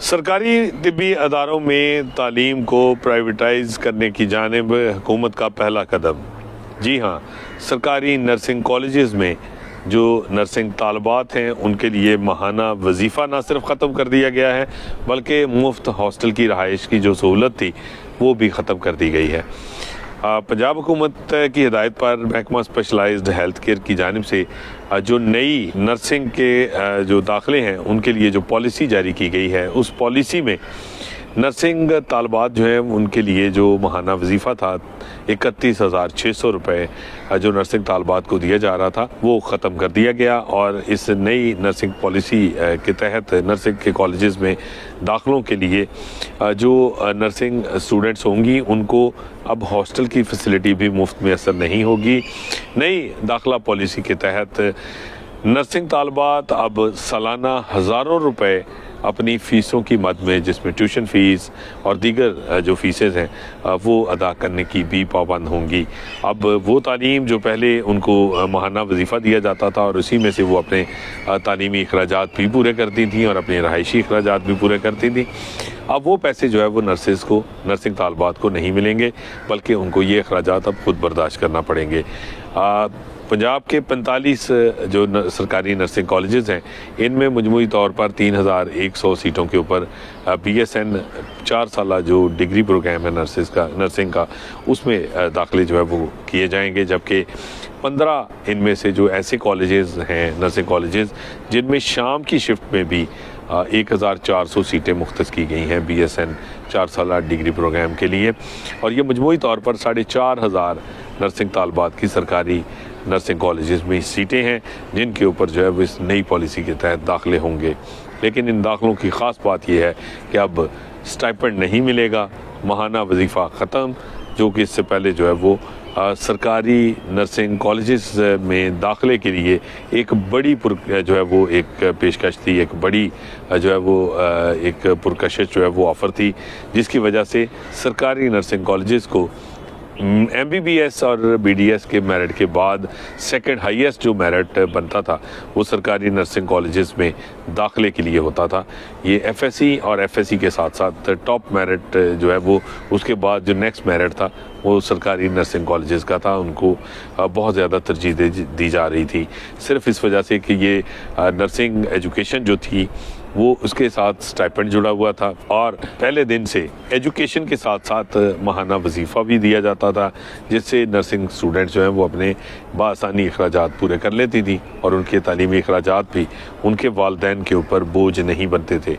सरकारी तिब्बी अदारों में तालीम को प्राइवेटाइज करने की जानिब हुकूमत का पहला कदम। जी हाँ, सरकारी नर्सिंग कॉलेजेस में जो नर्सिंग तालबात हैं उनके लिए माहाना वजीफ़ा ना सिर्फ ख़त्म कर दिया गया है बल्कि मुफ्त हॉस्टल की रहाइश की जो सहूलत थी वो भी ख़त्म कर दी गई है। पंजाब हुकूमत की हिदायत पर महकमा स्पेशलाइज्ड हेल्थ केयर की जानिब से जो नई नर्सिंग के जो दाखिले हैं उनके लिए जो पॉलिसी जारी की गई है, उस पॉलिसी में नर्सिंग तालबात जो हैं उनके लिए जो माहाना वजीफ़ा था 31,600 रुपये जो नर्सिंग तालबात को दिया जा रहा था वो ख़त्म कर दिया गया। और इस नई नर्सिंग पॉलिसी के तहत नर्सिंग के कॉलेजेस में दाखिलों के लिए जो नर्सिंग स्टूडेंट्स होंगी उनको अब हॉस्टल की फैसिलिटी भी मुफ्त मैसर नहीं होगी। नई दाखिला पॉलिसी के तहत नर्सिंग तालबात अब सालाना हज़ारों रुपए अपनी फ़ीसों की मद में, जिसमें ट्यूशन फ़ीस और दीगर जो फ़ीसें हैं वो अदा करने की भी पाबंद होंगी। अब वो तालीम जो पहले उनको माहाना वजीफ़ा दिया जाता था और उसी में से वो अपने तालीमी अखराजात भी पूरे करती थी और अपने रहायशी अखराजात भी पूरे करती थी, अब वो पैसे जो है वो नर्सेज़ को, नर्सिंग तालबात को नहीं मिलेंगे बल्कि उनको ये अखराजात अब खुद बर्दाश्त करना पड़ेंगे। पंजाब के 45 जो सरकारी नर्सिंग कॉलेजेस हैं इनमें मजमूई तौर पर 3,100 सीटों के ऊपर BSN 4 साल जो डिग्री प्रोग्राम है नर्सिंग का उसमें दाखिले जो है वो किए जाएंगे, जबकि 15 इनमें से जो ऐसे कॉलेजेस हैं नर्सिंग कॉलेजेस जिनमें शाम की शिफ्ट में भी 1,400 सीटें मुख्तस की गई हैं BSN 4 साल डिग्री प्रोग्राम के लिए। और ये मजमूई तौर पर 4,500 नर्सिंग तालबात की सरकारी नर्सिंग कॉलेजेस में सीटें हैं जिनके ऊपर जो है वो इस नई पॉलिसी के तहत दाखिले होंगे। लेकिन इन दाखिलों की ख़ास बात यह है कि अब स्टाइपेंड नहीं मिलेगा, माहाना वजीफ़ा ख़त्म, जो कि इससे पहले जो है वो सरकारी नर्सिंग कॉलेजेस में दाखिले के लिए एक बड़ी जो है वो एक पेशकश थी, एक बड़ी जो है वो एक पुरकशिश जो है वो ऑफ़र थी, जिसकी वजह से सरकारी नर्सिंग कॉलेजेस को MBBS और BDS के मेरिट के बाद सेकंड हाईएस्ट जो मेरिट बनता था वो सरकारी नर्सिंग कॉलेजेस में दाखिले के लिए होता था। ये FSC और FSC के साथ साथ टॉप मेरिट जो है वो उसके बाद जो नेक्स्ट मेरिट था वो सरकारी नर्सिंग कॉलेजेस का था, उनको बहुत ज़्यादा तरजीह दी जा रही थी सिर्फ इस वजह से कि ये नर्सिंग एजुकेशन जो थी वो उसके साथ स्टाइपेंड जुड़ा हुआ था और पहले दिन से एजुकेशन के साथ साथ माहाना वजीफ़ा भी दिया जाता था, जिससे नर्सिंग स्टूडेंट्स जो हैं वो अपने बासानी अखराजात पूरे कर लेती थी और उनके तालीमी अखराजात भी उनके वालिदैन के ऊपर बोझ नहीं बनते थे।